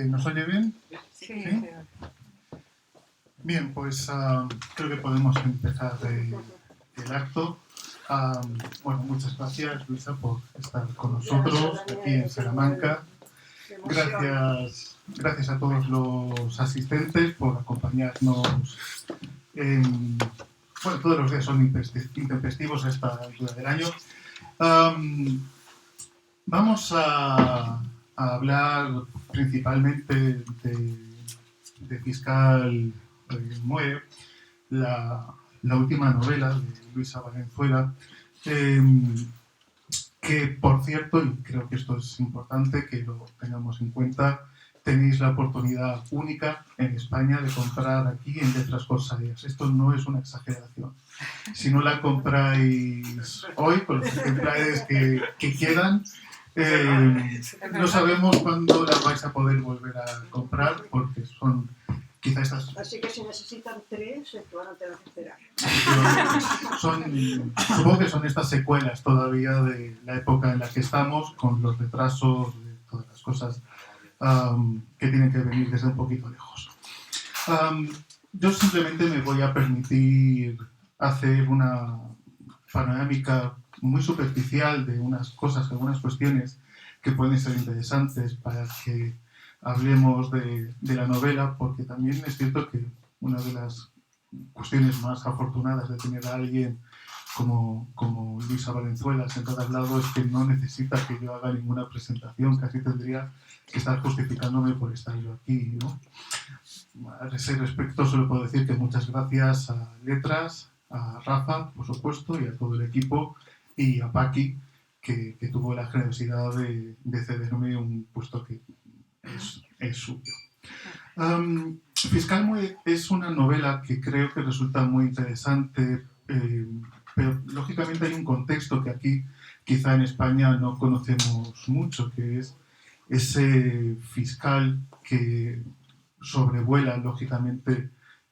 nos oye bien? Sí. ¿Sí? Bien, pues creo que podemos empezar el acto. Bueno, muchas gracias, Luisa, por estar con nosotros aquí en Salamanca. Gracias a todos los asistentes por acompañarnos. Bueno, todos los días son intempestivos a esta altura del año. Vamos a hablar principalmente de Fiscal Muere, la última novela de Luisa Valenzuela, que por cierto, y creo que esto es importante que lo tengamos en cuenta, tenéis la oportunidad única en España de comprar aquí en Letras Corsarias. Esto no es una exageración. Si no la compráis hoy, con los ejemplares que quedan, no sabemos cuándo la vais a poder volver a comprar, porque son quizá estas... Así que si necesitan 3, se van a tener que esperar. Supongo que son estas secuelas todavía de la época en la que estamos, con los retrasos de todas las cosas que tienen que venir desde un poquito lejos. Yo simplemente me voy a permitir hacer una panorámica muy superficial de unas cosas, algunas cuestiones que pueden ser interesantes para que hablemos de la novela, porque también es cierto que una de las cuestiones más afortunadas de tener a alguien como Luisa Valenzuela sentada al lado es que no necesita que yo haga ninguna presentación, casi tendría que estar justificándome por estar yo aquí, ¿no? A ese respecto solo puedo decir que muchas gracias a Letras, a Rafa, por supuesto, y a todo el equipo, y a Paqui, que tuvo la generosidad de cederme un puesto que es suyo. Fiscal Muere es una novela que creo que resulta muy interesante, pero lógicamente hay un contexto que aquí, quizá en España, no conocemos mucho, que es ese fiscal que sobrevuela, lógicamente,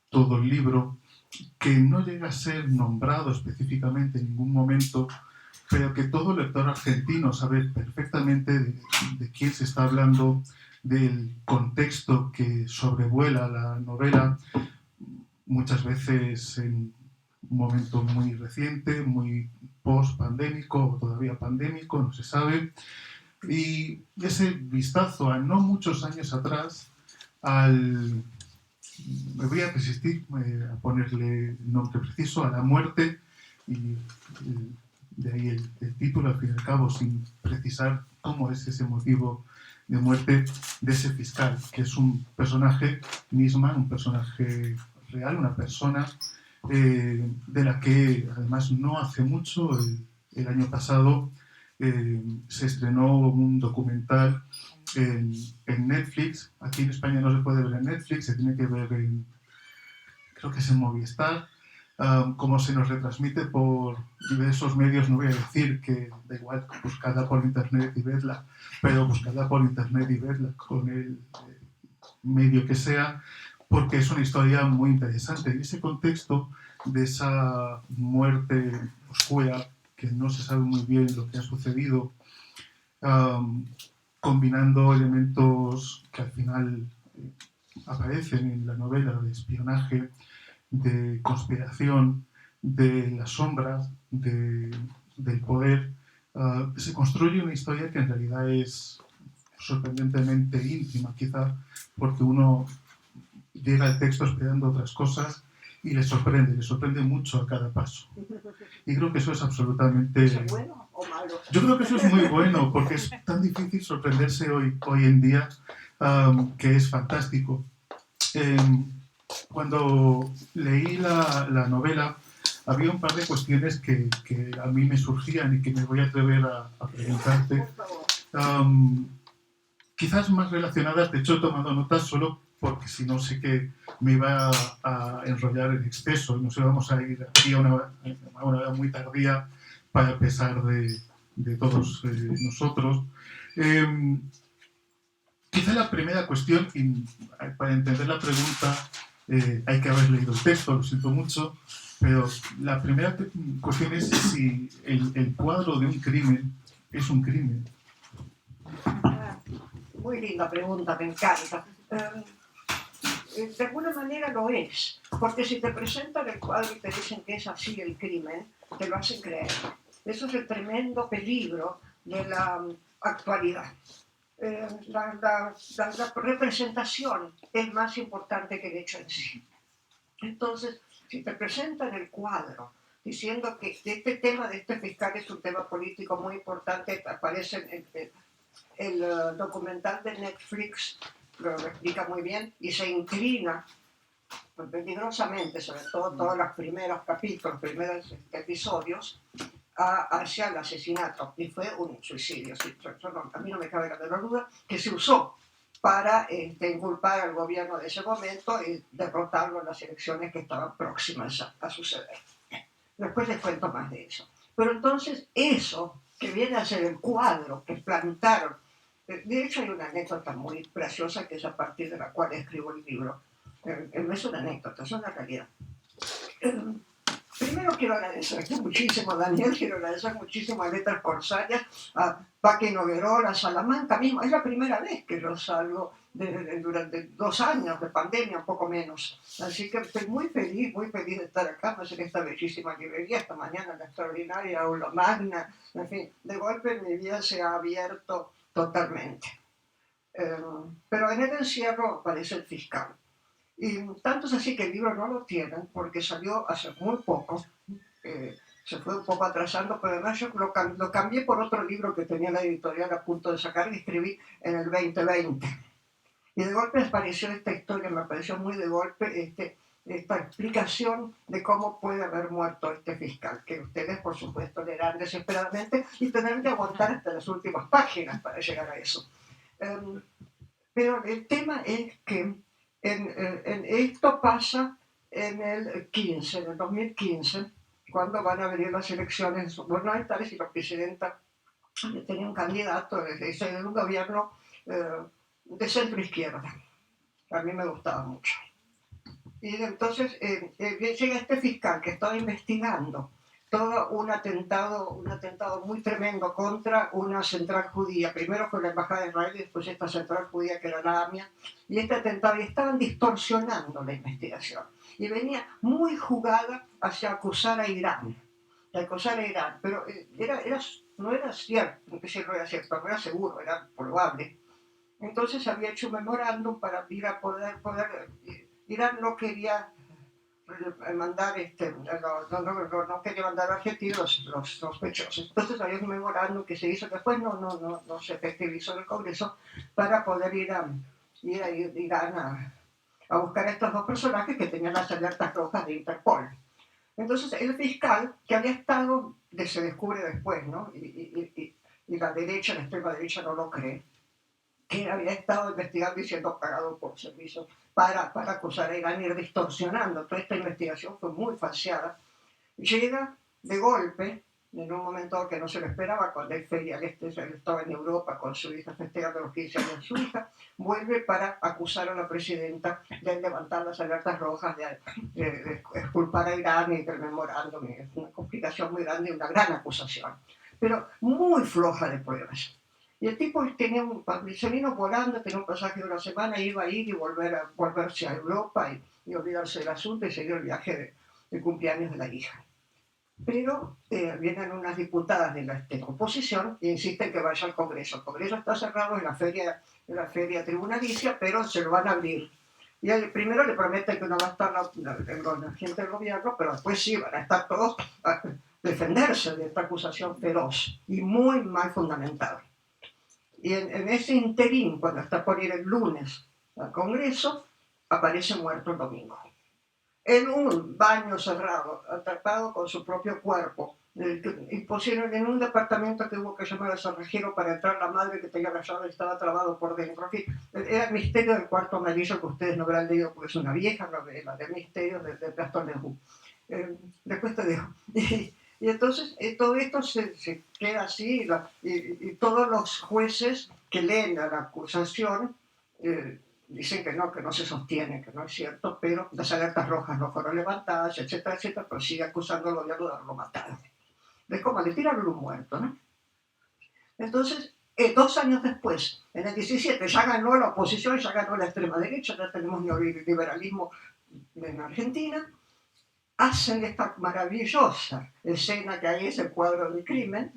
todo el libro, que no llega a ser nombrado específicamente en ningún momento, pero que todo lector argentino sabe perfectamente de quién se está hablando, del contexto que sobrevuela la novela, muchas veces en un momento muy reciente, muy post-pandémico o todavía pandémico, no se sabe. Y ese vistazo a no muchos años atrás, me voy a resistir a ponerle el nombre preciso, a la muerte, y de ahí el título, al fin y al cabo, sin precisar cómo es ese motivo de muerte de ese fiscal, que es un personaje misma, un personaje real, una persona de la que además no hace mucho, el año pasado, se estrenó un documental en Netflix. Aquí en España no se puede ver en Netflix, se tiene que ver creo que es en Movistar. Como se nos retransmite por diversos medios, no voy a decir que da igual, buscadla por internet y vedla, pero buscadla por internet y vedla con el medio que sea, porque es una historia muy interesante. Y ese contexto de esa muerte oscura, que no se sabe muy bien lo que ha sucedido, combinando elementos que al final aparecen en la novela de espionaje, de conspiración, de las sombras, del poder, se construye una historia que en realidad es sorprendentemente íntima, quizá porque uno llega al texto esperando otras cosas y le sorprende mucho a cada paso. Y creo que eso es absolutamente... ¿Es bueno o malo? Yo creo que eso es muy bueno, porque es tan difícil sorprenderse hoy en día, que es fantástico. Cuando leí la novela, había un par de cuestiones que a mí me surgían y que me voy a atrever a preguntarte. Quizás más relacionadas, de hecho he tomado notas solo porque si no sé que me iba a enrollar en exceso y nos íbamos a ir aquí a una hora muy tardía para pesar de todos nosotros. Quizá la primera cuestión, y para entender la pregunta hay que haber leído el texto, lo siento mucho, pero la primera cuestión es si el cuadro de un crimen es un crimen. Muy linda pregunta, me encanta. De alguna manera lo es, porque si te presentan el cuadro y te dicen que es así el crimen, te lo hacen creer. Eso es el tremendo peligro de la actualidad. La representación es más importante que el hecho en sí. Entonces, si te presentan el cuadro diciendo que este tema de este fiscal es un tema político muy importante, aparece en el documental de Netflix, lo explica muy bien, y se inclina peligrosamente, sobre todo todos los primeros capítulos, primeros episodios, hacia el asesinato, y fue un suicidio. A mí no me cabe la menor duda que se usó para inculpar al gobierno de ese momento y derrotarlo en las elecciones que estaban próximas a suceder. Después les cuento más de eso. Pero entonces eso que viene a ser el cuadro que plantaron, de hecho hay una anécdota muy graciosa que es a partir de la cual escribo el libro. No es una anécdota, es una realidad. Primero quiero agradecerte muchísimo, Daniel, quiero agradecer muchísimo a Letras Corsarias, a Paqui Noguerola, a Salamanca mismo. Es la primera vez que yo salgo durante 2 años de pandemia, un poco menos. Así que estoy muy feliz de estar acá, más en esta bellísima librería, esta mañana en la extraordinaria aula magna. En fin, de golpe mi vida se ha abierto totalmente. Pero en el encierro aparece el fiscal. Y tanto es así que el libro no lo tienen porque salió hace muy poco, se fue un poco atrasando, pero además yo lo cambié por otro libro que tenía la editorial a punto de sacar y escribí en el 2020. Y de golpe apareció esta historia, me pareció muy de golpe esta explicación de cómo puede haber muerto este fiscal, que ustedes por supuesto leerán desesperadamente y tendrán que aguantar hasta las últimas páginas para llegar a eso. Pero el tema es que esto pasa en el 2015, cuando van a venir las elecciones gubernamentales y la presidenta tenía un candidato de un gobierno de centro izquierda. A mí me gustaba mucho. Y entonces llega este fiscal que estaba investigando todo un atentado muy tremendo contra una central judía. Primero fue la embajada de Israel y después esta central judía que era la AMIA. Y este atentado, y estaban distorsionando la investigación. Y venía muy jugada hacia acusar a Irán. Pero no era cierto, no era cierto, no era seguro, era probable. Entonces había hecho un memorándum para ir a poder Irán no quería mandar no quería mandar a Argentina los sospechosos. Entonces había un memorándum que se hizo, que después no se efectivizó en el Congreso, para poder ir a Irán a buscar a estos 2 personajes que tenían las alertas rojas de Interpol. Entonces el fiscal, que había estado, se descubre después, ¿no? Y la derecha, la extrema derecha no lo cree, que había estado investigando y siendo pagado por servicios para acusar a Irán, ir distorsionando. Toda esta investigación fue muy falseada. Llega de golpe, en un momento que no se lo esperaba, cuando él estaba en Europa con su hija festejando los 15 años de su hija, vuelve para acusar a la presidenta de levantar las alertas rojas, de exculpar a Irán y del memorándum. Es una complicación muy grande y una gran acusación, pero muy floja de pruebas. Y el tipo se vino volando, tenía un pasaje de 1 semana, iba a ir y volverse a Europa y olvidarse del asunto y seguir el viaje de cumpleaños de la hija. Pero vienen unas diputadas de la oposición e insisten que vaya al Congreso. El Congreso está cerrado en la feria tribunalicia, pero se lo van a abrir. Y primero le prometen que no va a estar la gente del gobierno, pero después sí, van a estar todos a defenderse de esta acusación feroz y muy mal fundamentada. Y en ese interín, cuando está por ir el lunes al Congreso, aparece muerto el domingo. En un baño cerrado, atrapado con su propio cuerpo. Y pusieron en un departamento que hubo que llamar al cerrajero para entrar la madre que tenía la llave y estaba trabado por dentro. Era el misterio del cuarto amarillo, que ustedes no habrán leído porque es una vieja novela de misterios de Gastón Leroux. Después te dejo. Y entonces todo esto se queda así y todos los jueces que leen la acusación dicen que no se sostiene, que no es cierto, pero las alertas rojas no fueron levantadas, etcétera, etcétera, pero sigue acusando al gobierno de haberlo matado. Es como de tirarle un muerto, ¿no? Entonces 2 años después, en el 17, ya ganó la oposición, ya ganó la extrema derecha, ya tenemos neoliberalismo en Argentina, hacen esta maravillosa escena que ahí es el cuadro del crimen,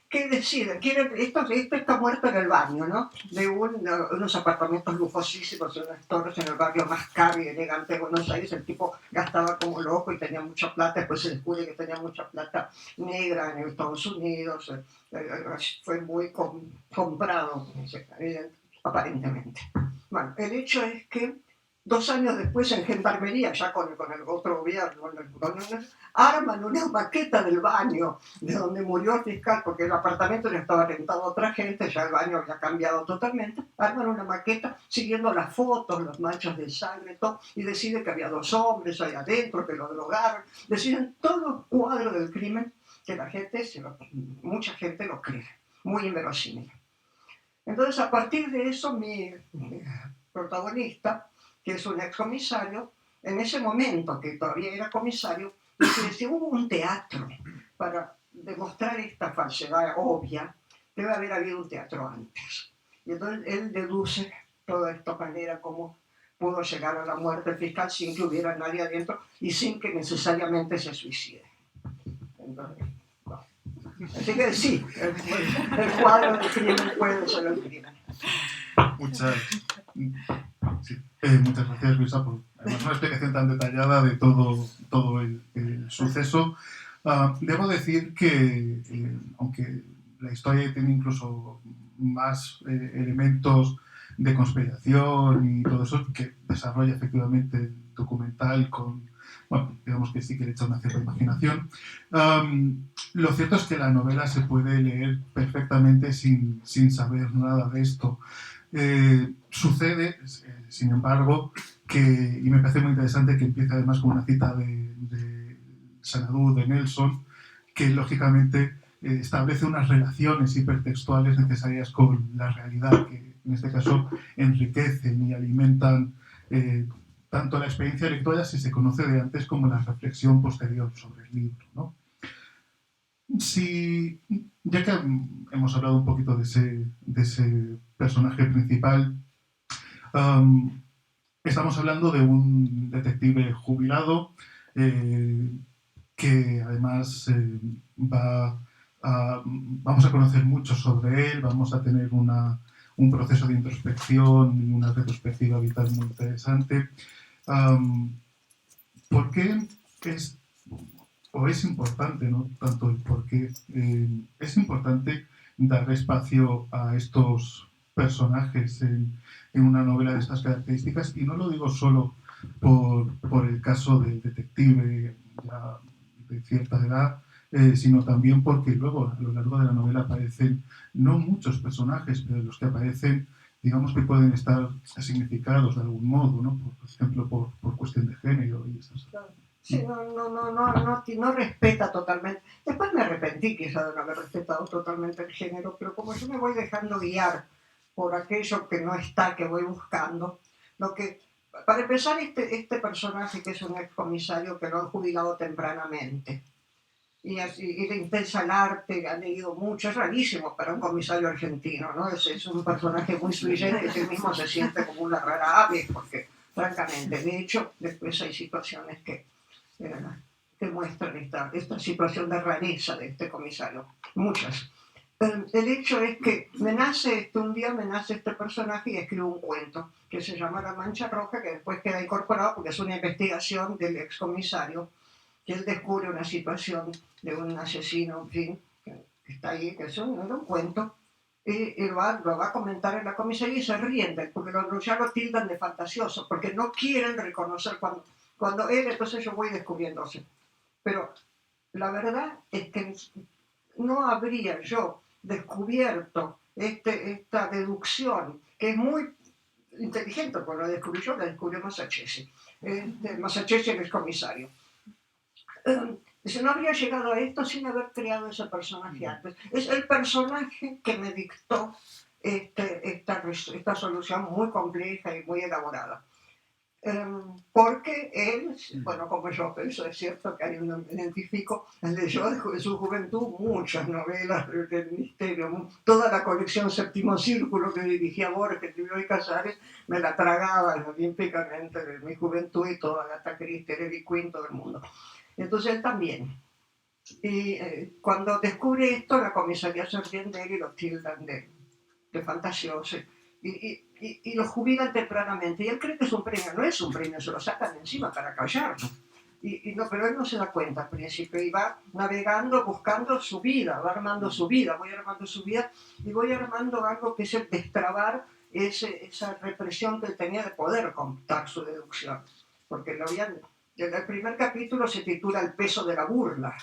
que deciden, esto está muerto en el baño, ¿no? De unos apartamentos lujosísimos, unas torres en el barrio más caro y elegante de Buenos Aires. El tipo gastaba como loco y tenía mucha plata, después se descubre que tenía mucha plata negra en Estados Unidos, fue muy comprado, aparentemente. Bueno, el hecho es que 2 años después en Gendarmería, ya con el otro gobierno, arman una maqueta del baño de donde murió el fiscal, porque el apartamento ya estaba rentado a otra gente, ya el baño había cambiado totalmente. Arman una maqueta siguiendo las fotos, las manchas de sangre, todo, y deciden que había 2 hombres ahí adentro, que lo drogaron. Deciden todo el cuadro del crimen que la gente, mucha gente lo cree, muy inverosímil. Entonces, a partir de eso, mi protagonista, que es un excomisario, en ese momento que todavía era comisario, decía, hubo un teatro para demostrar esta falsedad obvia, debe haber habido un teatro antes. Y entonces él deduce toda esta manera como pudo llegar a la muerte del fiscal sin que hubiera nadie adentro y sin que necesariamente se suicide. Entonces, bueno. Así que sí, el cuadro del crimen puede ser el crimen. Muchas gracias, Luisa, por además una explicación tan detallada de todo el suceso. Debo decir que, aunque la historia tiene incluso más elementos de conspiración y todo eso, que desarrolla efectivamente el documental con, bueno, digamos que sí que le echa una cierta imaginación. Lo cierto es que la novela se puede leer perfectamente sin saber nada de esto. Sucede, sin embargo, que, y me parece muy interesante que empiece además con una cita de Xanadu, de Nelson, que lógicamente establece unas relaciones hipertextuales necesarias con la realidad, que en este caso enriquecen y alimentan tanto la experiencia lectora, si se conoce de antes, como la reflexión posterior sobre el libro, ¿no? Sí, ya que hemos hablado un poquito de ese personaje principal, estamos hablando de un detective jubilado que además vamos a conocer mucho sobre él, vamos a tener un proceso de introspección y una retrospectiva vital muy interesante. ¿Por qué es importante, ¿no? Tanto el por qué es importante dar espacio a estos personajes en una novela de estas características? Y no lo digo solo por el caso del detective ya de cierta edad, sino también porque luego a lo largo de la novela aparecen no muchos personajes, pero los que aparecen, digamos que pueden estar significados de algún modo, ¿no? Por ejemplo, por cuestión de género y esas cosas. Sí, no respeta totalmente. Después me arrepentí quizá de no haber respetado totalmente el género, pero como yo me voy dejando guiar por aquello que no está, que voy buscando, para empezar, este personaje que es un excomisario que lo han jubilado tempranamente, y le interesa el arte, ha leído mucho, es rarísimo para un comisario argentino, ¿no? Es un personaje muy sui generis, que él mismo se siente como una rara ave, porque francamente, de hecho, después hay situaciones que muestran esta situación de rareza de este comisario, muchas. El hecho es que un día me nace este personaje y escribo un cuento que se llama La Mancha Roja, que después queda incorporado porque es una investigación del excomisario, que él descubre una situación de un asesino, en fin, que está ahí, que era un cuento, y lo va a comentar en la comisaría y se ríen, porque ya lo tildan de fantasioso, porque no quieren reconocer cuando él, entonces yo voy descubriéndose. Pero la verdad es que no habría yo descubierto esta deducción, que es muy inteligente, porque la descubrió Masachesi. Masachesi era el comisario. No habría llegado a esto sin haber creado ese personaje antes. Es el personaje que me dictó esta solución muy compleja y muy elaborada. Porque él, bueno, como yo pienso, es cierto que ahí me identifico, él leyó en su juventud muchas novelas del misterio, toda la colección Séptimo Círculo que dirigía Borges, Livio y Casares, me la tragaba olímpicamente de mi juventud y toda Agatha Christie, Edith Quinn, todo el mundo. Entonces él también. Y cuando descubre esto, la comisaría se ríen de él y lo tildan de fantasioso. Y lo jubilan tempranamente. Y él cree que es un premio. No es un premio, se lo sacan de encima para callarlo. No, pero él no se da cuenta al principio y va navegando, buscando su vida, va armando su vida, voy armando su vida y voy armando algo que es el destrabar esa represión que él tenía de poder contar su deducción. Porque el primer capítulo se titula El peso de la burla.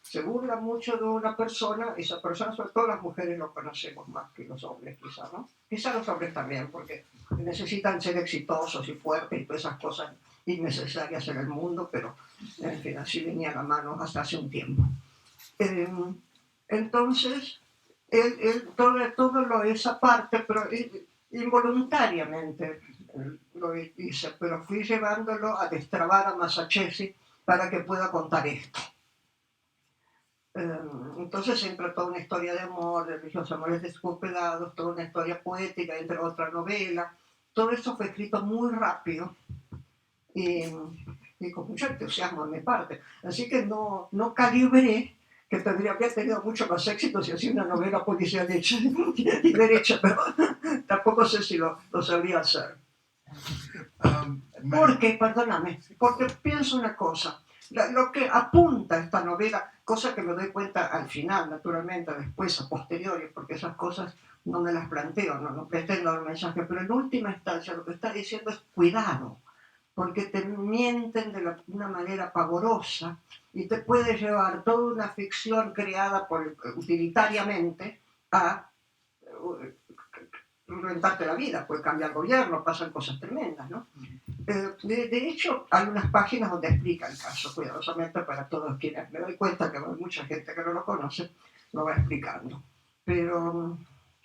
Se burla mucho de una persona, esa persona, sobre todo las mujeres lo conocemos más que los hombres, quizá, ¿no? Quizá los hombres también, porque necesitan ser exitosos y fuertes y todas esas cosas innecesarias en el mundo, pero en fin, así venía la mano hasta hace un tiempo. Entonces, todo esa parte, pero involuntariamente lo hice, pero fui llevándolo a destrabar a Masachesi para que pueda contar esto. Entonces siempre toda una historia de amor, de los amores desesperados, toda una historia poética, entre otra novela. Todo eso fue escrito muy rápido y con mucho entusiasmo de mi parte. Así que no calibré, que habría tenido mucho más éxito si hacía una novela policial hecha y derecha, pero tampoco sé si lo sabría hacer. Porque, perdóname, porque pienso una cosa. Lo que apunta esta novela, cosa que me doy cuenta al final, naturalmente, después, a posteriori, porque esas cosas no me las planteo, no pretendo dar un mensaje, pero en última instancia lo que está diciendo es cuidado, porque te mienten de una manera pavorosa y te puede llevar toda una ficción creada utilitariamente a reventarte la vida, puede cambiar el gobierno, pasan cosas tremendas, ¿no? De hecho, hay unas páginas donde explica el caso, cuidadosamente para todos quienes me doy cuenta que hay mucha gente que no lo conoce, lo va explicando. Pero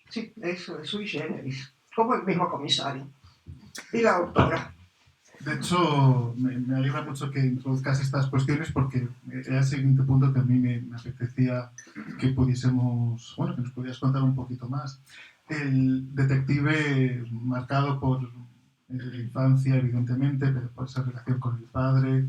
sí, eso es sui generis, como el mismo comisario y la autora. De hecho, me alegra mucho que introduzcas estas cuestiones porque era el siguiente punto que a mí me apetecía que pudiésemos, bueno, que nos pudieras contar un poquito más. El detective marcado por la infancia, evidentemente, pero por esa relación con el padre,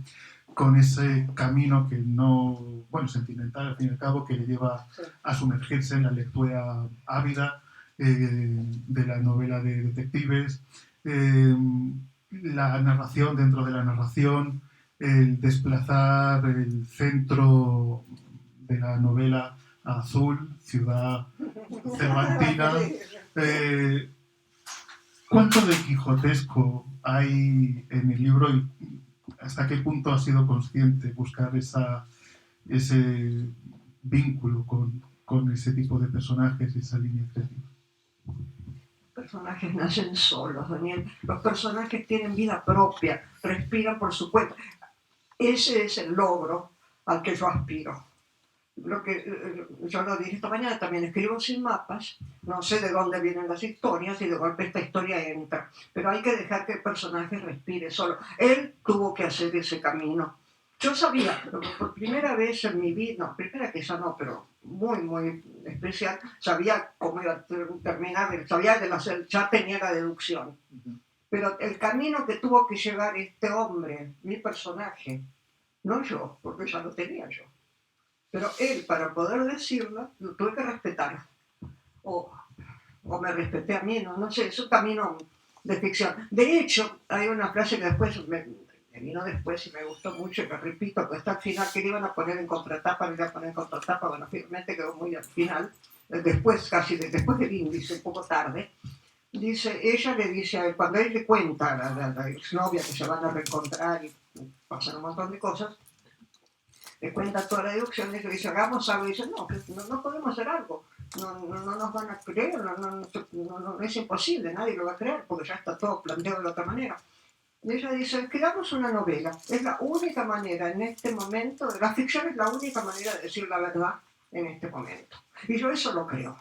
con ese camino que no, bueno, sentimental al fin y al cabo, que le lleva a sumergirse en la lectura ávida de la novela de detectives, la narración dentro de la narración, el desplazar el centro de la novela a Azul, ciudad cervantina. ¿Cuánto de quijotesco hay en el libro y hasta qué punto has sido consciente buscar ese vínculo con ese tipo de personajes y esa línea creativa? Los personajes nacen solos, Daniel. Los personajes tienen vida propia, respiran por su cuenta. Ese es el logro al que yo aspiro. Yo lo dije esta mañana, también escribo sin mapas, no sé de dónde vienen las historias y de golpe esta historia entra, pero hay que dejar que el personaje respire solo. Él tuvo que hacer ese camino. Yo sabía, pero por primera vez en mi vida, no, primera quizá no, pero muy, muy especial, sabía cómo iba a terminar, ya tenía la deducción. Pero el camino que tuvo que llevar este hombre, mi personaje, no yo, porque ya lo tenía yo. Pero él, para poder decirlo, lo tuve que respetar. O me respeté a mí, no sé, es un camino de ficción. De hecho, hay una frase que después me vino después y me gustó mucho, y me repito, que está al final, que le iban a poner en contratapa, bueno, finalmente quedó muy al final, después, después del índice, un poco tarde. Ella le dice a él, cuando él le cuenta a la exnovia que se van a reencontrar y pasan un montón de cosas, le cuenta toda la deducción y le dice, hagamos algo, y dice, no podemos hacer algo, no nos van a creer, no, es imposible, nadie lo va a creer, porque ya está todo planteado de otra manera. Y ella dice, escribamos una novela, es la única manera en este momento, la ficción es la única manera de decir la verdad en este momento. Y yo eso lo creo.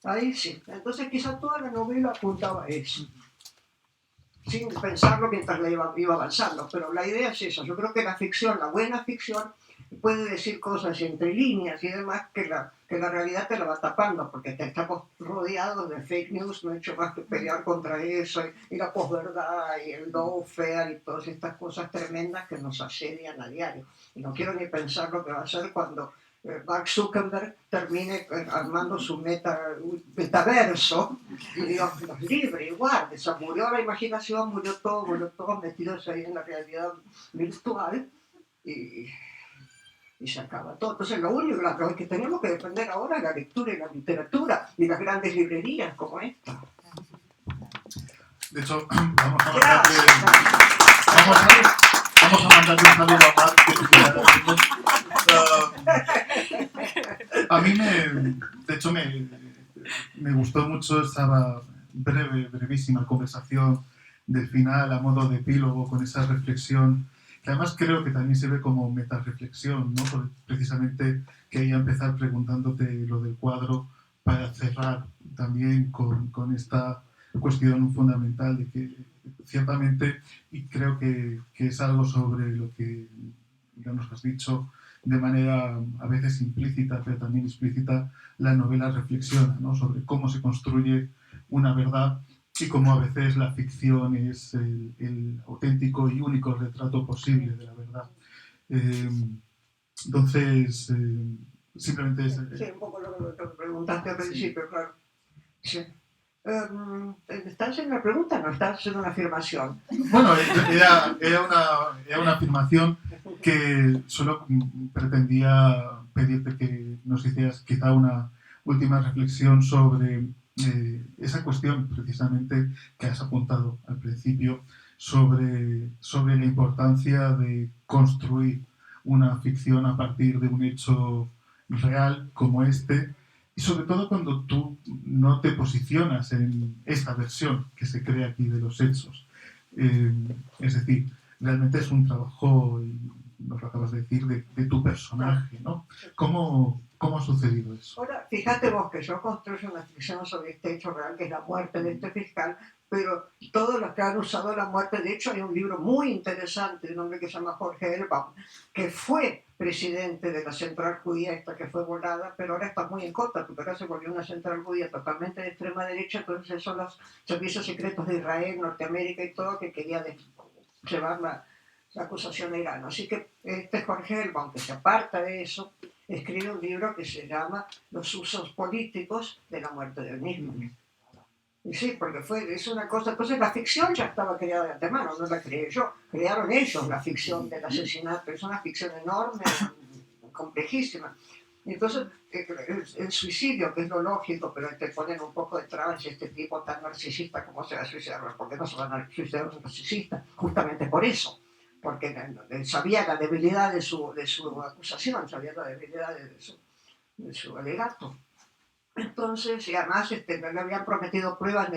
Ahí sí. Entonces quizá toda la novela apuntaba a eso. sin pensarlo mientras la iba avanzando. Pero la idea es esa. Yo creo que la ficción, la buena ficción, puede decir cosas entre líneas y demás que la realidad te la va tapando, porque estamos rodeados de fake news, no he hecho más que pelear contra eso, y la posverdad, y el lawfare, y todas estas cosas tremendas que nos asedian a diario. Y no quiero ni pensar lo que va a hacer cuando Mark Zuckerberg termine armando su metaverso, y Dios nos libre, igual, o sea, murió la imaginación, murió todos metidos ahí en la realidad virtual, y se acaba todo. Entonces lo único que tenemos que defender ahora es la lectura y la literatura y las grandes librerías como esta. De hecho, vamos a mandarle un saludo a Marc, a mí me gustó mucho esa brevísima conversación del final a modo de epílogo con esa reflexión que además creo que también sirve como metarreflexión, ¿no? Porque precisamente quería empezar preguntándote lo del cuadro para cerrar también con esta cuestión fundamental de que ciertamente, y creo que es algo sobre lo que ya nos has dicho de manera a veces implícita pero también explícita, la novela reflexiona, ¿no? Sobre cómo se construye una verdad y cómo a veces la ficción es el auténtico y único retrato posible de la verdad. Entonces, simplemente es... Sí, un poco lo que preguntaste al principio, sí. Claro. Sí. ¿Estás haciendo una pregunta o no estás haciendo una afirmación? Bueno, era una afirmación que solo pretendía pedirte que nos hicieras quizá una última reflexión sobre esa cuestión precisamente que has apuntado al principio sobre la importancia de construir una ficción a partir de un hecho real como este, y sobre todo cuando tú no te posicionas en esta versión que se crea aquí de los hechos. Es decir, realmente es un trabajo, y nos lo acabas de decir, de tu personaje, ¿no? ¿Cómo ha sucedido eso? Ahora, fíjate vos que yo construyo una ficción sobre este hecho real, que es la muerte de este fiscal, pero todos los que han usado la muerte, de hecho hay un libro muy interesante de un hombre que se llama Jorge Elbaum, que fue presidente de la central judía esta que fue volada, pero ahora está muy en contra, porque ahora se volvió una central judía totalmente de extrema derecha, entonces son los servicios secretos de Israel, Norteamérica y todo, que quería llevar la acusación a Irán. Así que este Jorge Elbaum, que se aparta de eso, escribe un libro que se llama Los usos políticos de la muerte de Nisman. Y sí, porque es una cosa... Entonces la ficción ya estaba creada de antemano, no la creé yo. Crearon ellos la ficción del asesinato. Es una ficción enorme, complejísima. Y entonces el suicidio, que es lo lógico, pero te ponen un poco de trabas, este tipo tan narcisista, ¿cómo se va a suicidar? ¿Por qué no se van a suicidar un narcisista? Justamente por eso. Porque sabía la debilidad de su acusación, sabía la debilidad de su alegato. Entonces, y además le habían prometido pruebas,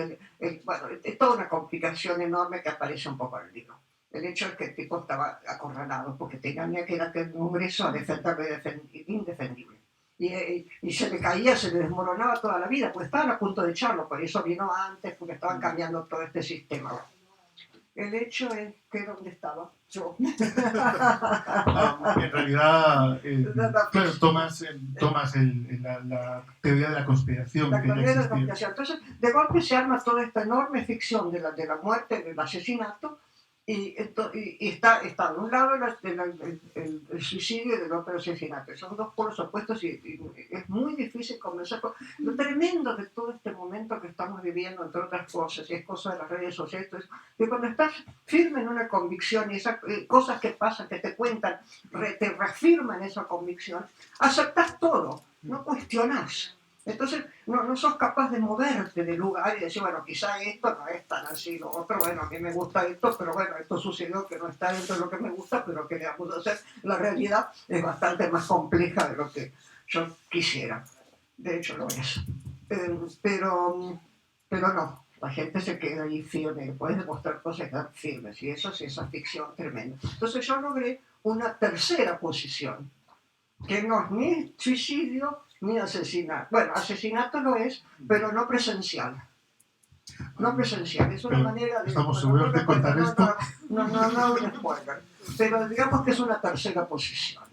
bueno, es toda una complicación enorme que aparece un poco en el libro. El hecho es que el tipo estaba acorralado porque tenía que ir al Congreso a defender lo indefendible. Y se le caía, se le desmoronaba toda la vida, pues estaban a punto de echarlo, por eso vino antes, porque estaban cambiando todo este sistema. El hecho es que ¿dónde estaba yo? En realidad, claro, tomas la teoría de la conspiración. La teoría de la conspiración. Entonces, de golpe se arma toda esta enorme ficción de la muerte, del asesinato, y está de un lado el suicidio y del otro el asesinato. Son dos polos opuestos y es muy difícil convencer. Lo tremendo de todo este momento que estamos viviendo, entre otras cosas, y es cosa de las redes sociales, es que cuando estás firme en una convicción y esas cosas que pasan, que te cuentan, te reafirman esa convicción, aceptas todo, no cuestionas. Entonces no sos capaz de moverte del lugar y decir, bueno, quizá esto no es tan así, lo otro, bueno, a mí me gusta esto, pero bueno, esto sucedió que no está dentro de lo que me gusta, pero ¿qué le vamos a hacer? La realidad es bastante más compleja de lo que yo quisiera. De hecho lo es. Pero no, la gente se queda ahí firme, puedes demostrar cosas que están firmes, y eso sí, esa ficción tremenda. Entonces yo logré una tercera posición, que no es ni suicidio ni asesinato. Bueno, asesinato lo es, pero no presencial. No presencial, es una Pero manera de... ¿estamos seguros de contar esto? No, un spoiler. Pero digamos que es una tercera posición.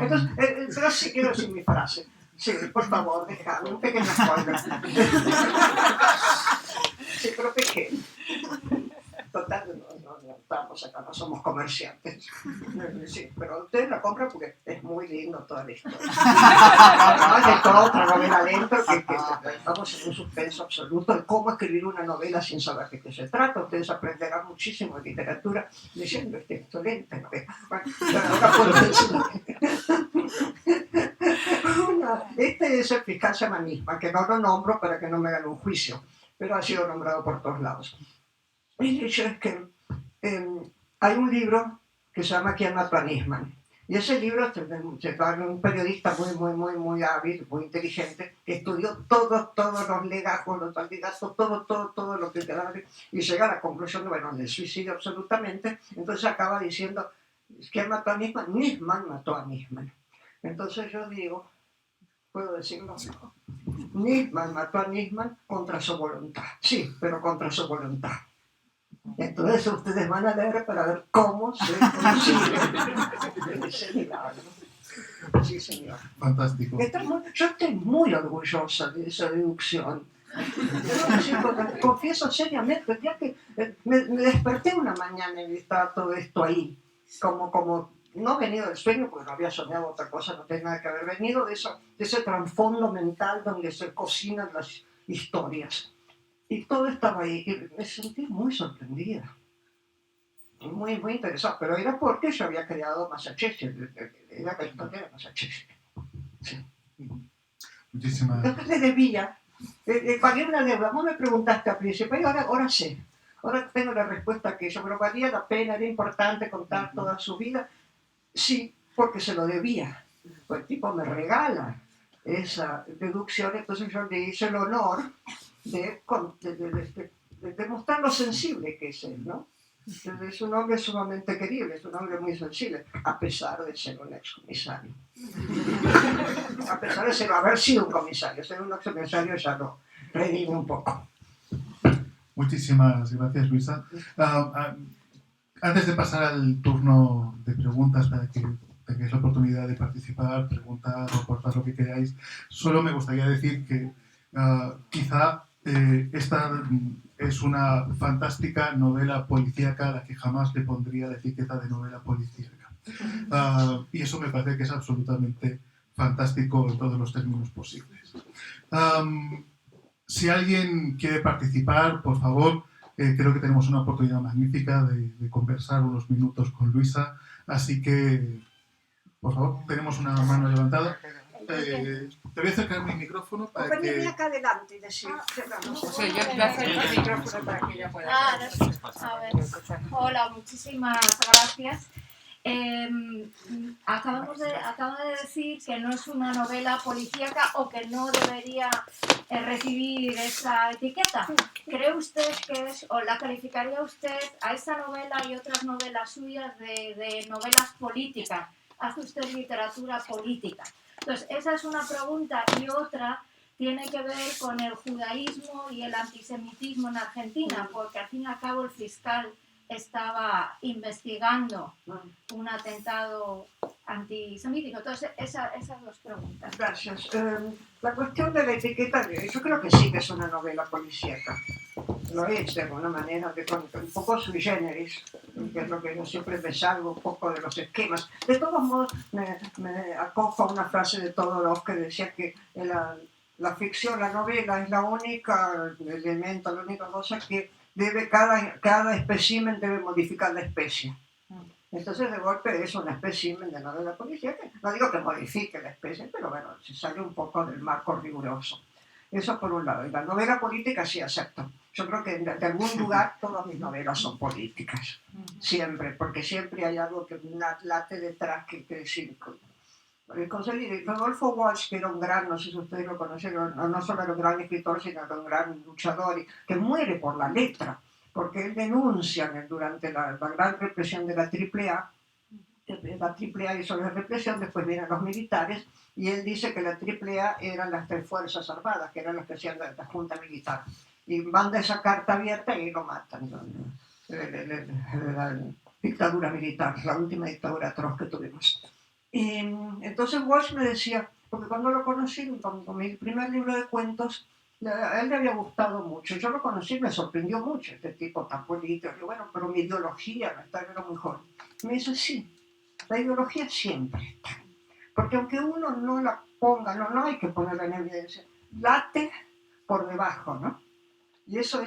Entonces, pero sí quiero decir mi frase. Sí, por favor, déjame un pequeño spoiler. Sí, pero pequeño. Total, no estamos acá, no somos comerciantes. Sí, pero ustedes la compran porque es muy lindo toda la historia. Hay toda otra novela dentro que estamos en un suspenso absoluto de cómo escribir una novela sin saber de qué se trata. Ustedes aprenderán muchísimo de literatura leyendo este excelente novela. Bueno, ahora puedo decir. Este es el fiscal Samanisma, que no lo nombro para que no me hagan un juicio, pero ha sido nombrado por todos lados. El hecho es que hay un libro que se llama ¿Quién mató a Nisman? Y ese libro se va de un periodista muy hábil, muy inteligente, que estudió todos los legajos, los alegatos, todo lo que quedaba, y llega a la conclusión de, bueno, del suicidio absolutamente. Entonces acaba diciendo, ¿quién mató a Nisman? Nisman mató a Nisman. Entonces yo digo, ¿puedo decirlo? Nisman mató a Nisman contra su voluntad. Sí, pero contra su voluntad. Entonces ustedes van a leer para ver cómo se consigue ese milagro. Sí, señor. Fantástico. Yo estoy muy orgullosa de esa deducción. Confieso seriamente, ya que me desperté una mañana y estaba todo esto ahí, como no venido del sueño, porque no había soñado otra cosa, no tenía nada que haber venido de ese trasfondo mental donde se cocinan las historias. Y todo estaba ahí, y me sentí muy sorprendida, muy interesada, pero era porque yo había creado Massachusetts, era la historia de Massachusetts. Sí. Muchísimas. Entonces le debía, pagué una deuda. Vos me preguntaste al principio, y ahora sé, ahora tengo la respuesta a aquello, pero valía la pena, era importante contar toda su vida. Sí, porque se lo debía. Pues el tipo me regala esa deducción, entonces yo le hice el honor de mostrar lo sensible que es él, ¿no? Es un hombre sumamente querible, es un hombre muy sensible, a pesar de ser un excomisario. A pesar de haber sido un comisario, ser un excomisario ya lo redime un poco. Muchísimas gracias, Luisa. Antes de pasar al turno de preguntas para que tengáis la oportunidad de participar, preguntar o aportar lo que queráis, solo me gustaría decir que quizá esta es una fantástica novela policíaca a la que jamás le pondría la etiqueta de novela policíaca. Y eso me parece que es absolutamente fantástico en todos los términos posibles. Si alguien quiere participar, por favor, creo que tenemos una oportunidad magnífica de conversar unos minutos con Luisa, así que, por favor, tenemos una mano levantada. Te voy a acercar mi micrófono para que... Venid acá adelante y decir... Sí, yo acerco el micrófono para que ella pueda... A ver. Hola, muchísimas gracias. Acabo de decir que no es una novela policíaca o que no debería recibir esa etiqueta. ¿Cree usted que es, o la calificaría usted a esta novela y otras novelas suyas de novelas políticas? ¿Hace usted literatura política? Entonces, esa es una pregunta, y otra tiene que ver con el judaísmo y el antisemitismo en Argentina, porque al fin y al cabo el fiscal estaba investigando un atentado antisemítico. Entonces, esas dos preguntas. Gracias. La cuestión de la etiqueta, yo creo que sí que es una novela policíaca. Lo es de alguna manera, un poco sui generis, que es lo que yo siempre me salgo un poco de los esquemas. De todos modos, me acojo a una frase de Todorov que decía que la ficción, la novela, es la única elemento, la única cosa que cada espécimen debe modificar la especie. Entonces, de golpe, es un espécimen de novela policíaca. No digo que modifique la especie, pero bueno, se sale un poco del marco riguroso. Eso por un lado. Y la novela política sí acepto. Yo creo que de algún lugar todas mis novelas son políticas. Siempre, porque siempre hay algo que late detrás que decir. Rodolfo Walsh, que era un gran, no sé si ustedes lo conocieron, no solo era un gran escritor, sino era un gran luchador, que muere por la letra, porque él denuncia durante la gran represión de la AAA la AAA hizo la represión, después vienen los militares, y él dice que la AAA eran las 3 fuerzas armadas, que eran las que hacían la junta militar. Y manda esa carta abierta y lo matan. La dictadura militar, la última dictadura atroz que tuvimos. Y entonces Walsh me decía, porque cuando lo conocí, con mi primer libro de cuentos, a él le había gustado mucho. Yo lo conocí, me sorprendió mucho este tipo tan político. Y bueno, pero mi ideología no está, era muy joven. Me dice, sí, la ideología siempre está. Porque aunque uno no la ponga, no hay que ponerla en evidencia, late por debajo, ¿no? Y eso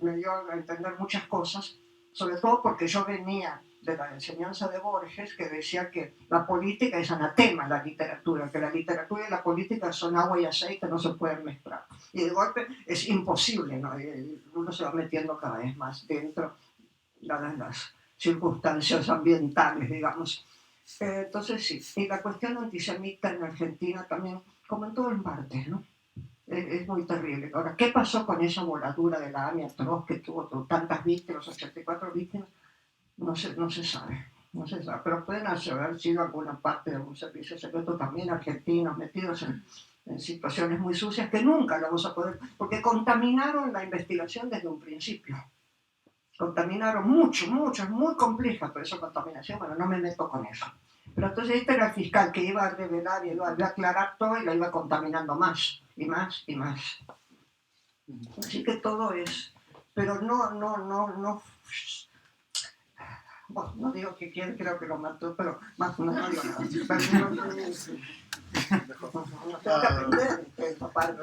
me dio a entender muchas cosas, sobre todo porque yo venía de la enseñanza de Borges, que decía que la política es anatema a la literatura, que la literatura y la política son agua y aceite, no se pueden mezclar. Y de golpe es imposible, ¿no? Y uno se va metiendo cada vez más dentro de las circunstancias ambientales, digamos. Entonces sí, y la cuestión antisemita en Argentina también, como en todo el martes, ¿no? Es muy terrible. Ahora, ¿qué pasó con esa voladura de la AMI atroz que tuvo tantas víctimas, 84 víctimas? No se sabe, no se sabe, pero pueden haber sido alguna parte de algún servicio secreto también argentinos metidos en situaciones muy sucias que nunca lo vamos a poder, porque contaminaron la investigación desde un principio. Contaminaron mucho, es muy compleja toda esa contaminación, bueno, no me meto con eso. Pero entonces este era el fiscal que iba a revelar y iba a aclarar todo y lo iba contaminando más, y más, y más. Así que todo es, pero no. Bueno, no digo que quién creo que lo mató, pero más no digo nada. No tengo que aprender esta parte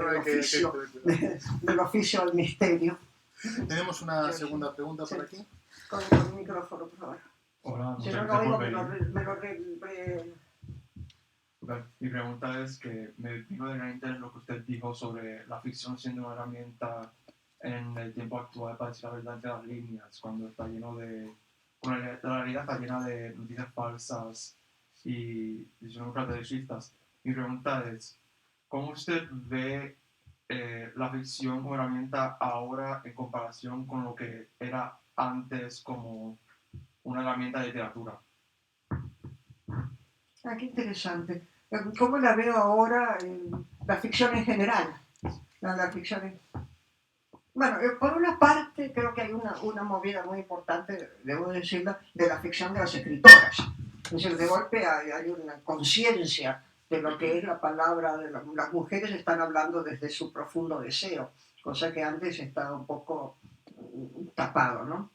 del oficio del misterio. Tenemos una segunda pregunta por aquí. Con el micrófono, por favor. Hola, Si muchas no lo gracias oigo, por venir. me lo Mi pregunta es que me vino de la interés lo que usted dijo sobre la ficción siendo una herramienta en el tiempo actual para decir la verdad entre las líneas, cuando está lleno la realidad está llena de noticias falsas y son progresistas. Mi pregunta es, ¿cómo usted ve la ficción como herramienta ahora en comparación con lo que era antes como una herramienta de literatura? Ah, qué interesante. ¿Cómo la veo ahora la ficción en general? La ficción Bueno, por una parte creo que hay una movida muy importante, debo decirlo, de la ficción de las escritoras. Es decir, de golpe hay una conciencia de lo que es la palabra, las mujeres están hablando desde su profundo deseo, cosa que antes estaba un poco tapado, ¿no?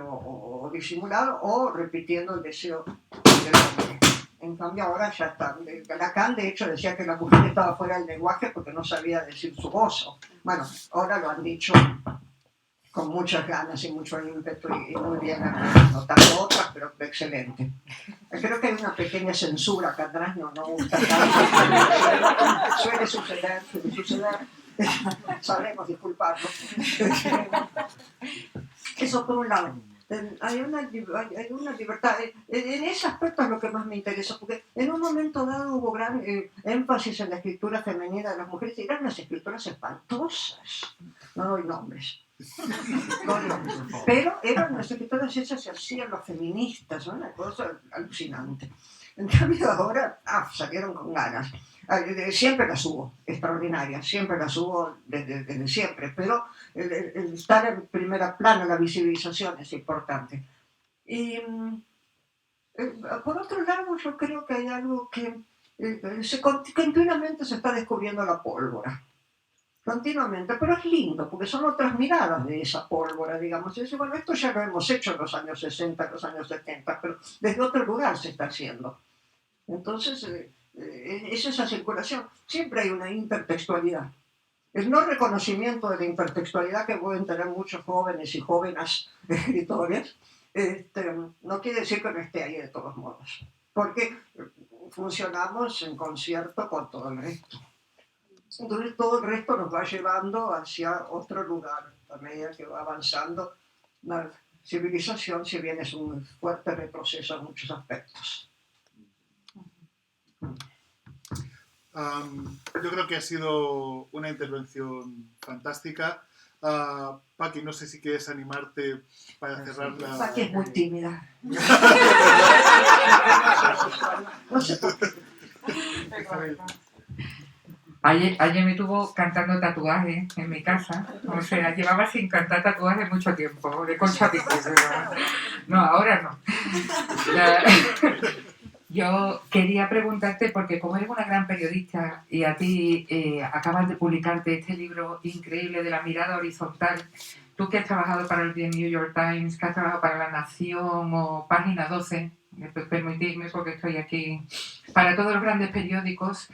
O disimulado o repitiendo el deseo del hombre. En cambio ahora ya está. Lacan de hecho decía que la mujer estaba fuera del lenguaje porque no sabía decir su gozo. Bueno, ahora lo han dicho con muchas ganas y mucho ímpetu y muy bien, notando otras, pero excelente. Creo que hay una pequeña censura acá atrás, no gusta tanto. Suele suceder. Sabremos disculparlo. Eso por un lado. Hay una libertad. En ese aspecto es lo que más me interesa, porque en un momento dado hubo gran énfasis en la escritura femenina de las mujeres, y eran unas escritoras espantosas. No doy nombres. Pero eran las escritoras hechas se hacían los feministas, ¿no? Una cosa alucinante. En cambio ahora salieron con ganas. Siempre las hubo, extraordinarias, siempre las hubo desde siempre, pero el estar en primera plana, la visibilización es importante. Y por otro lado, yo creo que hay algo que continuamente se está descubriendo la pólvora. Continuamente, pero es lindo, porque son otras miradas de esa pólvora, digamos. Y dice, bueno, esto ya lo hemos hecho en los años 60, en los años 70, pero desde otro lugar se está haciendo. Entonces, es esa circulación. Siempre hay una intertextualidad. El no reconocimiento de la intertextualidad que pueden tener muchos jóvenes y jóvenes escritores, no quiere decir que no esté ahí de todos modos, porque funcionamos en concierto con todo el resto. Entonces todo el resto nos va llevando hacia otro lugar a medida que va avanzando la civilización, si bien es un fuerte retroceso en muchos aspectos. Yo creo que ha sido una intervención fantástica. Paqui, no sé si quieres animarte para cerrar la... Paqui es muy tímida. No sé por qué. Ayer me tuvo cantando tatuajes en mi casa, o sea, llevaba sin cantar tatuajes mucho tiempo, de Concha Pico, pero no, ahora no. Yo quería preguntarte, porque como eres una gran periodista y a ti acabas de publicarte este libro increíble de la mirada horizontal, tú que has trabajado para el The New York Times, que has trabajado para La Nación o Página 12, permitidme porque estoy aquí, para todos los grandes periódicos,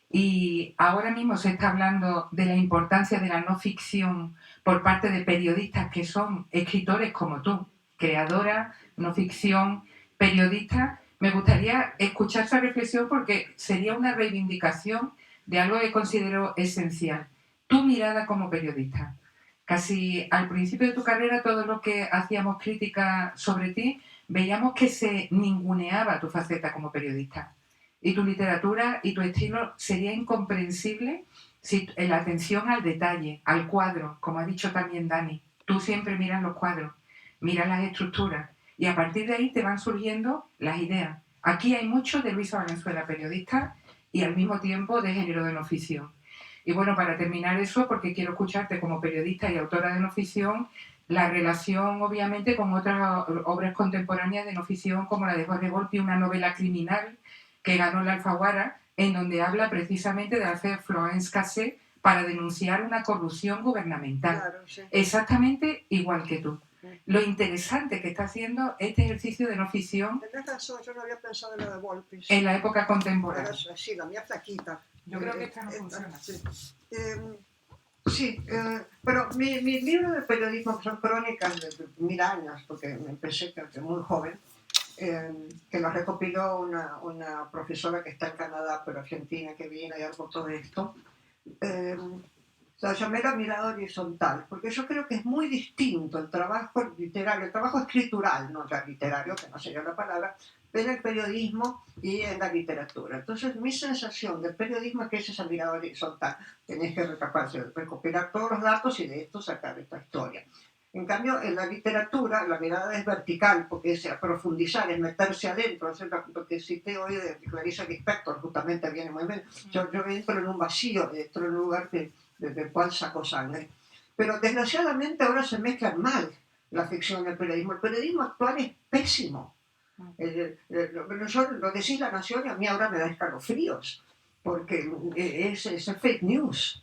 y ahora mismo se está hablando de la importancia de la no ficción por parte de periodistas que son escritores como tú, creadora, no ficción, periodista. Me gustaría escuchar esa reflexión porque sería una reivindicación de algo que considero esencial. Tu mirada como periodista. Casi al principio de tu carrera, todo lo que hacíamos crítica sobre ti, veíamos que se ninguneaba tu faceta como periodista. Y tu literatura y tu estilo sería incomprensible si la atención al detalle, al cuadro, como ha dicho también Dani. Tú siempre miras los cuadros, miras las estructuras y a partir de ahí te van surgiendo las ideas. Aquí hay mucho de Luisa Valenzuela, periodista, y al mismo tiempo de género de no ficción. Y bueno, para terminar eso, porque quiero escucharte como periodista y autora de no ficción, la relación obviamente con otras obras contemporáneas de no ficción como la de Jorge Volpi, una novela criminal que ganó la Alfaguara, en donde habla precisamente de hacer Florence Cassé para denunciar una corrupción gubernamental. Claro, sí. Exactamente igual que tú. Lo interesante que está haciendo este ejercicio de no ficción Tenés razón, yo no había pensado en lo de Volpi. en la época contemporánea. Pero sí, la mía flaquita. Yo creo que esta no funciona. Sí, pero mi libro de periodismo, que son crónicas de 1000 años, porque me empecé desde muy joven, que lo recopiló una profesora que está en Canadá, pero argentina, que viene y algo todo esto. La llamé La mirada horizontal, porque yo creo que es muy distinto el trabajo literario, el trabajo escritural, no ya literario, que no sería la palabra, en el periodismo y en la literatura. Entonces, mi sensación del periodismo es que es esa mirada horizontal. Tenés que recopilar todos los datos y de esto sacar esta historia. En cambio, en la literatura, la mirada es vertical, porque es profundizar, es meterse adentro. Es lo que cité hoy de Clarice Lispector, justamente viene muy bien. Yo entro en un vacío, entro en un lugar desde el cual saco sangre. Pero desgraciadamente ahora se mezclan mal la ficción y el periodismo. El periodismo actual es pésimo. Lo decís La Nación y a mí ahora me da escalofríos, porque es fake news.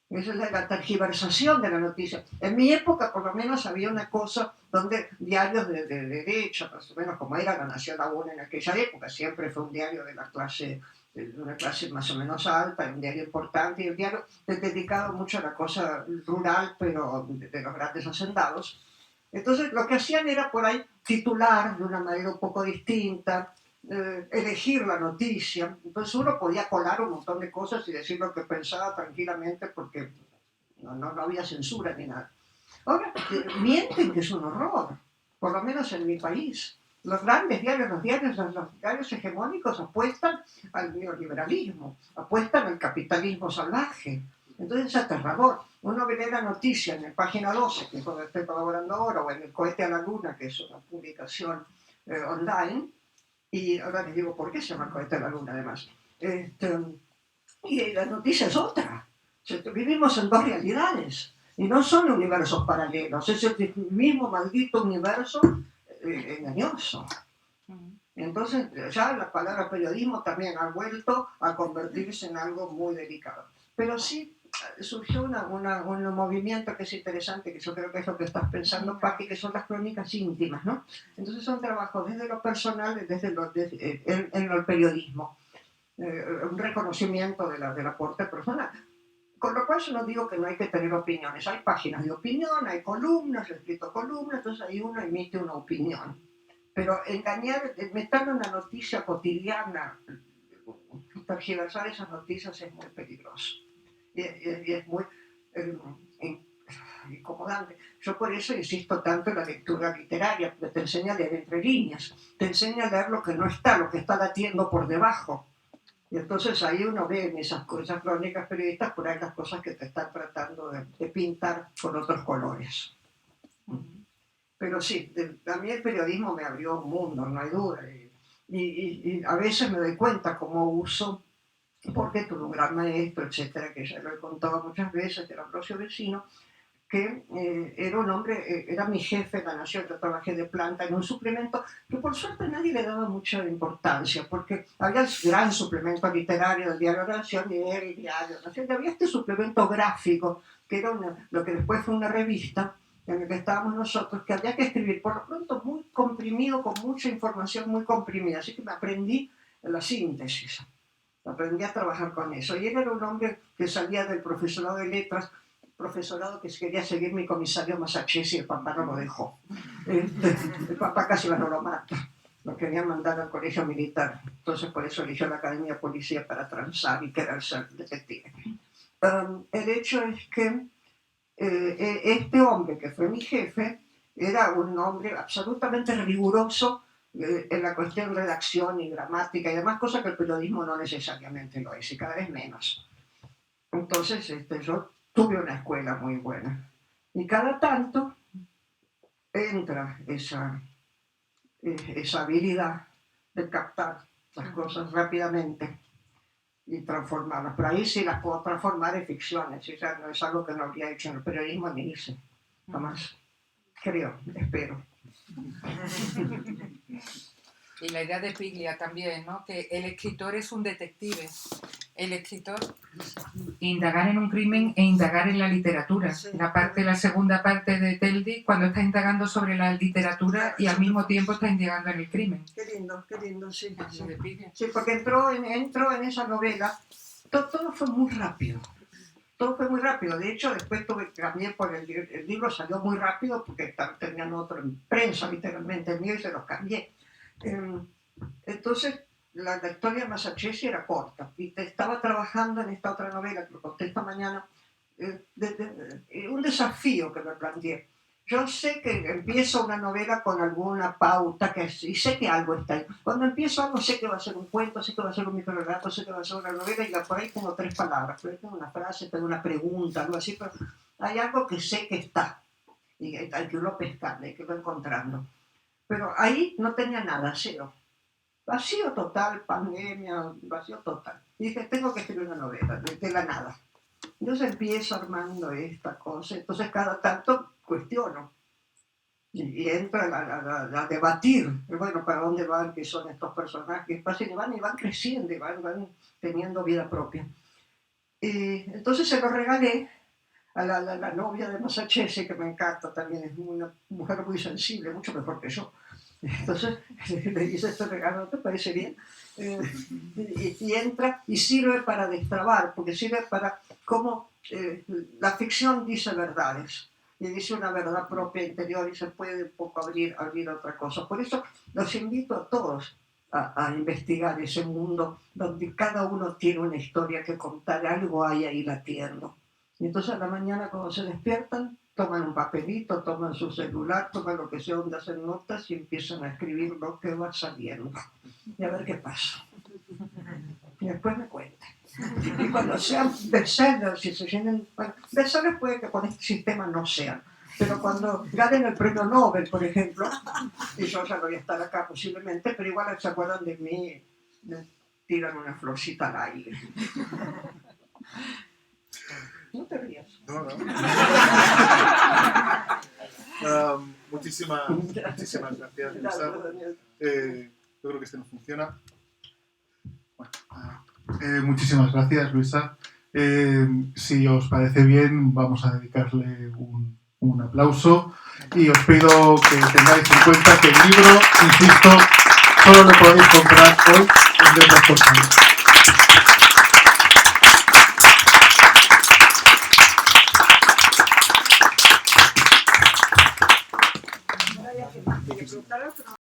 Esa es la tergiversación de la noticia. En mi época, por lo menos, había una cosa donde diarios de derecha, más o menos como era La Nación aún en aquella época, siempre fue un diario de una clase más o menos alta, un diario importante, y el diario dedicado mucho a la cosa rural, pero de los grandes hacendados. Entonces, lo que hacían era por ahí titular de una manera un poco distinta, elegir la noticia. Entonces uno podía colar un montón de cosas y decir lo que pensaba tranquilamente porque no había censura ni nada. Ahora, mienten, que es un horror, por lo menos en mi país. Los grandes diarios, los diarios hegemónicos apuestan al neoliberalismo, apuestan al capitalismo salvaje. Entonces es aterrador. Uno ve la noticia en la página 12, que es donde estoy colaborando ahora, o en El cohete a la luna, que es una publicación online. Y ahora les digo por qué se llama El cohete a la luna, además. Y la noticia es otra. Vivimos en dos realidades. Y no son universos paralelos. Es el mismo maldito universo engañoso. Entonces, ya la palabra periodismo también ha vuelto a convertirse en algo muy delicado. Pero sí surgió un movimiento que es interesante, que yo creo que es lo que estás pensando, Paqui, que son las crónicas íntimas, ¿no? Entonces son trabajos desde lo personal, en el periodismo, un reconocimiento del aporte personal. Con lo cual yo no digo que no hay que tener opiniones. Hay páginas de opinión, hay columnas, yo he escrito columnas, entonces ahí uno emite una opinión. Pero meterlo en la noticia cotidiana, tergiversar esas noticias es muy peligroso. Y es muy incomodante. Yo por eso insisto tanto en la lectura literaria, porque te enseña a leer entre líneas, te enseña a leer lo que no está, lo que está latiendo por debajo. Y entonces ahí uno ve en esas crónicas periodistas por ahí las cosas que te están tratando de pintar con otros colores. Pero sí, a mí el periodismo me abrió un mundo, no hay duda. Y a veces me doy cuenta cómo uso, porque tuve un gran maestro, etcétera, que ya lo he contado muchas veces, que era Ambrosio Vecino, que era un hombre, era mi jefe en La Nación. Yo trabajé de planta en un suplemento que por suerte nadie le daba mucha importancia, porque había el gran suplemento literario del Diario de la Nación y el Diario de la Nación, y había este suplemento gráfico, que era lo que después fue una revista, en el que estábamos nosotros, que había que escribir, por lo pronto muy comprimido, con mucha información muy comprimida, así que me aprendí la síntesis, aprendí a trabajar con eso. Y él era un hombre que salía del profesorado de letras, profesorado que quería seguir mi comisario Masachesi, y el papá no lo dejó. El papá casi no lo mata, lo quería mandar al colegio militar, entonces por eso eligió la Academia de Policía para transar y querer ser detective. El hecho es que este hombre que fue mi jefe era un hombre absolutamente riguroso en la cuestión de redacción y gramática y demás, cosas que el periodismo no necesariamente lo es, y cada vez menos. Entonces yo tuve una escuela muy buena, y cada tanto entra esa habilidad de captar las cosas rápidamente y transformarlas. Pero ahí sí las puedo transformar en ficciones, o sea, no es algo que no habría hecho en el periodismo ni hice, jamás. Creo, espero. Y la idea de Piglia también, ¿no? Que el escritor es un detective. El escritor indagar en un crimen e indagar en la literatura. Sí. La segunda parte de Teldi, cuando está indagando sobre la literatura y al mismo tiempo está indagando en el crimen. Qué lindo, sí. Eso de Piglia. Sí, porque entró en esa novela, todo fue muy rápido. Todo fue muy rápido. De hecho, después cambié por el libro, salió muy rápido porque tenían otro en prensa, literalmente el mío, y se los cambié. Entonces, la historia de Masachesi era corta, y estaba trabajando en esta otra novela que lo conté esta mañana, un desafío que me planteé. Yo sé que empiezo una novela con alguna pauta y sé que algo está ahí. Cuando empiezo algo sé que va a ser un cuento, sé que va a ser un microrelato, sé que va a ser una novela, y por ahí tengo 3 palabras, pero tengo una frase, tengo una pregunta, algo así, pero hay algo que sé que está y hay que irlo pescando, hay que irlo encontrando. Pero ahí no tenía nada, cero. Vacío total, pandemia, vacío total. Y dije, tengo que escribir una novela de la nada. Entonces empiezo armando esta cosa, entonces cada tanto cuestiono y entro a debatir, bueno, para dónde van, qué son estos personajes, y van creciendo y van teniendo vida propia. Entonces se lo regalé a la novia de Masachesi, que me encanta también, es una mujer muy sensible, mucho mejor que yo. Entonces le dice, este regalo, ¿te parece bien? Y entra y sirve para destrabar, porque sirve para cómo la ficción dice verdades, y dice una verdad propia interior, y se puede un poco abrir otra cosa. Por eso los invito a todos a investigar ese mundo donde cada uno tiene una historia que contar, algo hay ahí latiendo. Y entonces a la mañana cuando se despiertan, toman un papelito, toman su celular, toman lo que sea donde hacen notas y empiezan a escribir lo que va saliendo. Y a ver qué pasa. Y después me cuentan. Y cuando sean bestsellers, si se llenen... Bueno, bestsellers puede que con este sistema no sean. Pero cuando ganen el premio Nobel, por ejemplo, y yo ya no voy a estar acá posiblemente, pero igual se acuerdan de mí, me tiran una florcita al aire. No te rías. No. Muchísimas gracias, Luisa. Yo creo que este no funciona. Bueno, muchísimas gracias, Luisa. Si os parece bien, vamos a dedicarle un aplauso, y os pido que tengáis en cuenta que el libro, insisto, solo lo podéis comprar hoy en Letras Corsadas. Ahora ya que